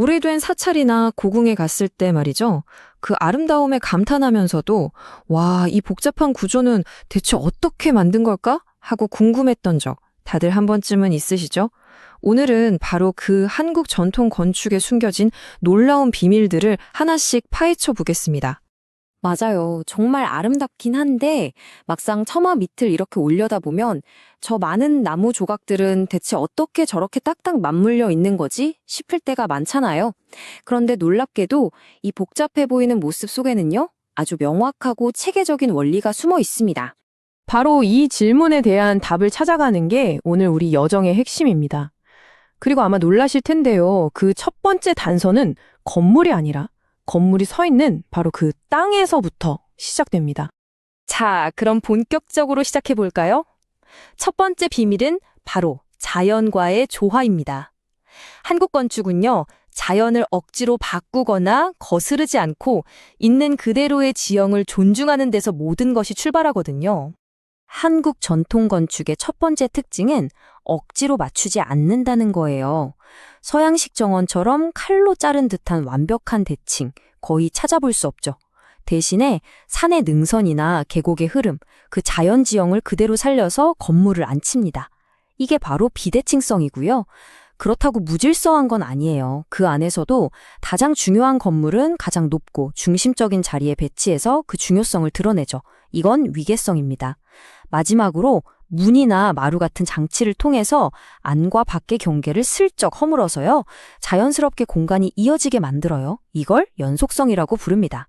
오래된 사찰이나 고궁에 갔을 때 말이죠. 그 아름다움에 감탄하면서도 와, 이 복잡한 구조는 대체 어떻게 만든 걸까? 하고 궁금했던 적 다들 한 번쯤은 있으시죠? 오늘은 바로 그 한국 전통 건축에 숨겨진 놀라운 비밀들을 하나씩 파헤쳐 보겠습니다. 맞아요. 정말 아름답긴 한데 막상 처마 밑을 이렇게 올려다보면 저 많은 나무 조각들은 대체 어떻게 저렇게 딱딱 맞물려 있는 거지 싶을 때가 많잖아요. 그런데 놀랍게도 이 복잡해 보이는 모습 속에는요, 아주 명확하고 체계적인 원리가 숨어 있습니다. 바로 이 질문에 대한 답을 찾아가는 게 오늘 우리 여정의 핵심입니다. 그리고 아마 놀라실 텐데요. 그 첫 번째 단서는 건물이 아니라 건물이 서 있는 바로 그 땅에서부터 시작됩니다. 자, 그럼 본격적으로 시작해 볼까요? 첫 번째 비밀은 바로 자연과의 조화입니다. 한국 건축은요, 자연을 억지로 바꾸거나 거스르지 않고 있는 그대로의 지형을 존중하는 데서 모든 것이 출발하거든요. 한국 전통 건축의 첫 번째 특징은 억지로 맞추지 않는다는 거예요. 서양식 정원처럼 칼로 자른 듯한 완벽한 대칭, 거의 찾아볼 수 없죠. 대신에 산의 능선이나 계곡의 흐름, 그 자연 지형을 그대로 살려서 건물을 안칩니다. 이게 바로 비대칭성이고요. 그렇다고 무질서한 건 아니에요. 그 안에서도 가장 중요한 건물은 가장 높고 중심적인 자리에 배치해서 그 중요성을 드러내죠. 이건 위계성입니다. 마지막으로 문이나 마루 같은 장치를 통해서 안과 밖의 경계를 슬쩍 허물어서요, 자연스럽게 공간이 이어지게 만들어요. 이걸 연속성이라고 부릅니다.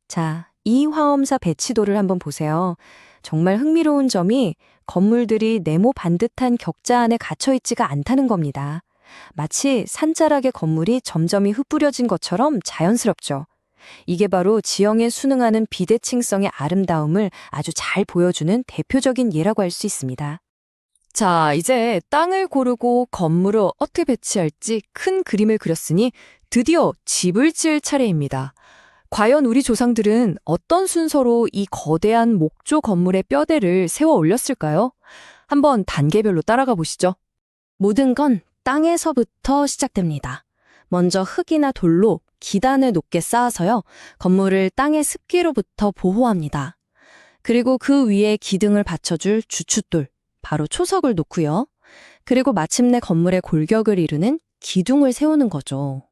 자, 이 화엄사 배치도를 한번 보세요. 정말 흥미로운 점이 건물들이 네모 반듯한 격자 안에 갇혀있지가 않다는 겁니다. 마치 산자락의 건물이 점점이 흩뿌려진 것처럼 자연스럽죠. 이게 바로 지형에 순응하는 비대칭성의 아름다움을 아주 잘 보여주는 대표적인 예라고 할 수 있습니다. 자, 이제 땅을 고르고 건물을 어떻게 배치할지 큰 그림을 그렸으니 드디어 집을 지을 차례입니다. 과연 우리 조상들은 어떤 순서로 이 거대한 목조 건물의 뼈대를 세워 올렸을까요? 한번 단계별로 따라가 보시죠. 모든 건 땅에서부터 시작됩니다. 먼저 흙이나 돌로 기단을 높게 쌓아서요, 건물을 땅의 습기로부터 보호합니다. 그리고 그 위에 기둥을 받쳐줄 주춧돌, 바로 초석을 놓고요. 그리고 마침내 건물의 골격을 이루는 기둥을 세우는 거죠.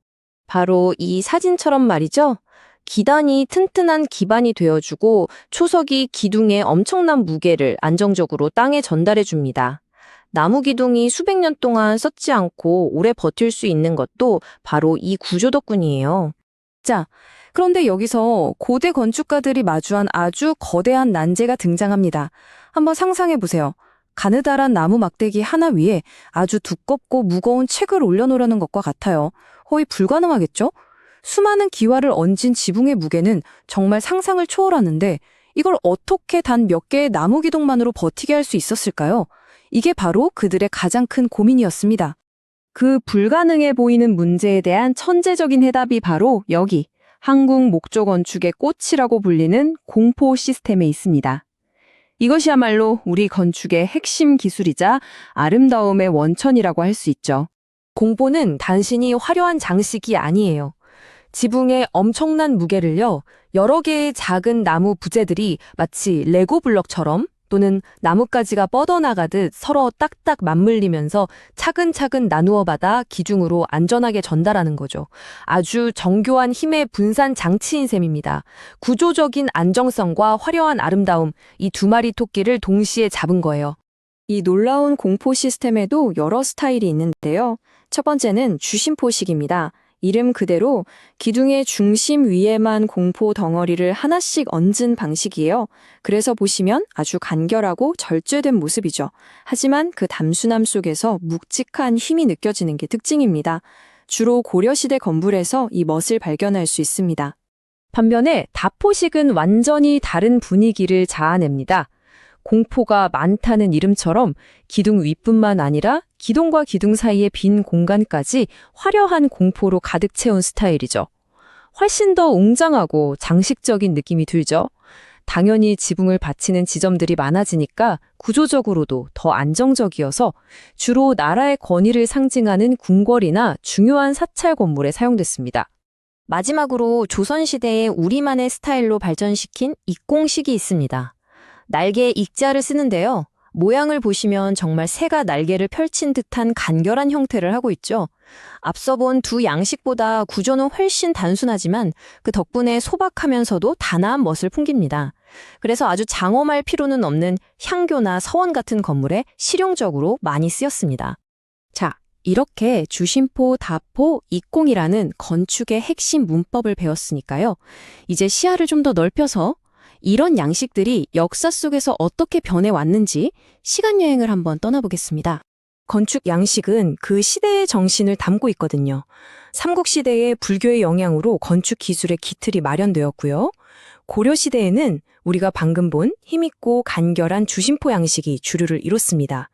바로 이 사진처럼 말이죠. 기단이 튼튼한 기반이 되어주고 초석이 기둥에 엄청난 무게를 안정적으로 땅에 전달해줍니다. 나무 기둥이 수백 년 동안 썩지 않고 오래 버틸 수 있는 것도 바로 이 구조 덕분이에요. 자, 그런데 여기서 고대 건축가들이 마주한 아주 거대한 난제가 등장합니다. 한번 상상해 보세요. 가느다란 나무 막대기 하나 위에 아주 두껍고 무거운 책을 올려놓으려는 것과 같아요. 거의 불가능하겠죠? 수많은 기와를 얹은 지붕의 무게는 정말 상상을 초월하는데 이걸 어떻게 단 몇 개의 나무 기둥만으로 버티게 할 수 있었을까요? 이게 바로 그들의 가장 큰 고민이었습니다. 그 불가능해 보이는 문제에 대한 천재적인 해답이 바로 여기, 한국 목조 건축의 꽃이라고 불리는 공포 시스템에 있습니다. 이것이야말로 우리 건축의 핵심 기술이자 아름다움의 원천이라고 할 수 있죠. 공포는 단순히 화려한 장식이 아니에요. 지붕에 엄청난 무게를요, 여러 개의 작은 나무 부재들이 마치 레고 블럭처럼 또는 나뭇가지가 뻗어나가듯 서로 딱딱 맞물리면서 차근차근 나누어 받아 기둥으로 안전하게 전달하는 거죠. 아주 정교한 힘의 분산 장치인 셈입니다. 구조적인 안정성과 화려한 아름다움, 이 두 마리 토끼를 동시에 잡은 거예요. 이 놀라운 공포 시스템에도 여러 스타일이 있는데요. 첫 번째는 주심포식입니다. 이름 그대로 기둥의 중심 위에만 공포 덩어리를 하나씩 얹은 방식이에요. 그래서 보시면 아주 간결하고 절제된 모습이죠. 하지만 그 담순함 속에서 묵직한 힘이 느껴지는 게 특징입니다. 주로 고려시대 건물에서 이 멋을 발견할 수 있습니다. 반면에 다포식은 완전히 다른 분위기를 자아냅니다. 공포가 많다는 이름처럼 기둥 윗뿐만 아니라 기둥과 기둥 사이의 빈 공간까지 화려한 공포로 가득 채운 스타일이죠. 훨씬 더 웅장하고 장식적인 느낌이 들죠. 당연히 지붕을 받치는 지점들이 많아지니까 구조적으로도 더 안정적이어서 주로 나라의 권위를 상징하는 궁궐이나 중요한 사찰 건물에 사용됐습니다. 마지막으로 조선시대에 우리만의 스타일로 발전시킨 익공식이 있습니다. 날개에 익자를 쓰는데요. 모양을 보시면 정말 새가 날개를 펼친 듯한 간결한 형태를 하고 있죠. 앞서 본 두 양식보다 구조는 훨씬 단순하지만 그 덕분에 소박하면서도 단아한 멋을 풍깁니다. 그래서 아주 장엄할 필요는 없는 향교나 서원 같은 건물에 실용적으로 많이 쓰였습니다. 자, 이렇게 주심포, 다포, 익공이라는 건축의 핵심 문법을 배웠으니까요. 이제 시야를 좀 더 넓혀서 이런 양식들이 역사 속에서 어떻게 변해왔는지 시간여행을 한번 떠나보겠습니다. 건축 양식은 그 시대의 정신을 담고 있거든요. 삼국시대의 불교의 영향으로 건축 기술의 기틀이 마련되었고요. 고려시대에는 우리가 방금 본 힘있고 간결한 주심포 양식이 주류를 이뤘습니다.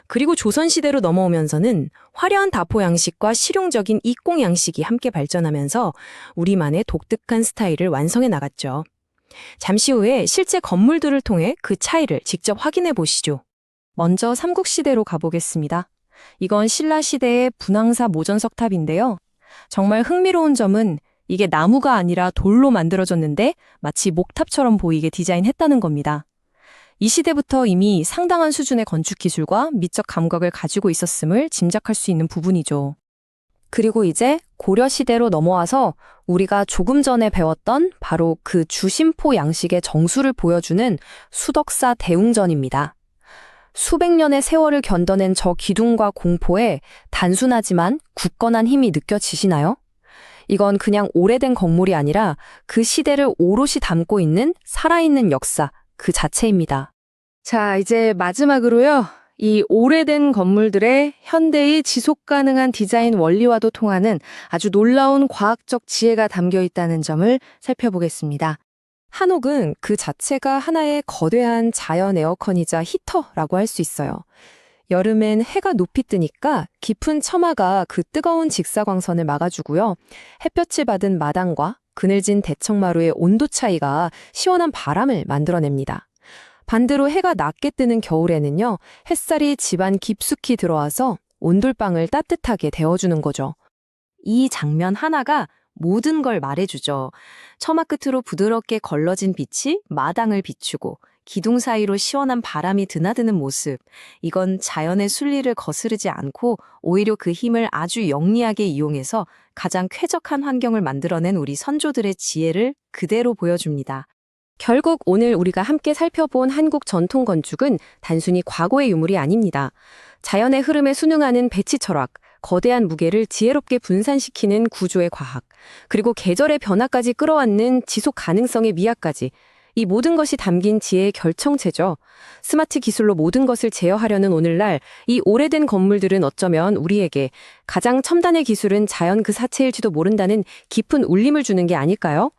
그리고 조선시대로 넘어오면서는 화려한 다포 양식과 실용적인 익공 양식이 함께 발전하면서 우리만의 독특한 스타일을 완성해 나갔죠. 잠시 후에 실제 건물들을 통해 그 차이를 직접 확인해 보시죠. 먼저 삼국시대로 가보겠습니다. 이건 신라시대의 분황사 모전석탑인데요. 정말 흥미로운 점은 이게 나무가 아니라 돌로 만들어졌는데 마치 목탑처럼 보이게 디자인했다는 겁니다. 이 시대부터 이미 상당한 수준의 건축 기술과 미적 감각을 가지고 있었음을 짐작할 수 있는 부분이죠. 그리고 이제 고려시대로 넘어와서 우리가 조금 전에 배웠던 바로 그 주심포 양식의 정수를 보여주는 수덕사 대웅전입니다. 수백 년의 세월을 견뎌낸 저 기둥과 공포에 단순하지만 굳건한 힘이 느껴지시나요? 이건 그냥 오래된 건물이 아니라 그 시대를 오롯이 담고 있는 살아있는 역사 그 자체입니다. 자, 이제 마지막으로요. 이 오래된 건물들의 현대의 지속 가능한 디자인 원리와도 통하는 아주 놀라운 과학적 지혜가 담겨 있다는 점을 살펴보겠습니다. 한옥은 그 자체가 하나의 거대한 자연 에어컨이자 히터라고 할 수 있어요. 여름엔 해가 높이 뜨니까 깊은 처마가 그 뜨거운 직사광선을 막아주고요. 햇볕을 받은 마당과 그늘진 대청마루의 온도 차이가 시원한 바람을 만들어냅니다. 반대로 해가 낮게 뜨는 겨울에는요, 햇살이 집안 깊숙이 들어와서 온돌방을 따뜻하게 데워주는 거죠. 이 장면 하나가 모든 걸 말해주죠. 처마 끝으로 부드럽게 걸러진 빛이 마당을 비추고 기둥 사이로 시원한 바람이 드나드는 모습. 이건 자연의 순리를 거스르지 않고 오히려 그 힘을 아주 영리하게 이용해서 가장 쾌적한 환경을 만들어낸 우리 선조들의 지혜를 그대로 보여줍니다. 결국 오늘 우리가 함께 살펴본 한국 전통 건축은 단순히 과거의 유물이 아닙니다. 자연의 흐름에 순응하는 배치 철학, 거대한 무게를 지혜롭게 분산시키는 구조의 과학, 그리고 계절의 변화까지 끌어안는 지속 가능성의 미학까지 이 모든 것이 담긴 지혜의 결정체죠. 스마트 기술로 모든 것을 제어하려는 오늘날 이 오래된 건물들은 어쩌면 우리에게 가장 첨단의 기술은 자연 그 자체일지도 모른다는 깊은 울림을 주는 게 아닐까요?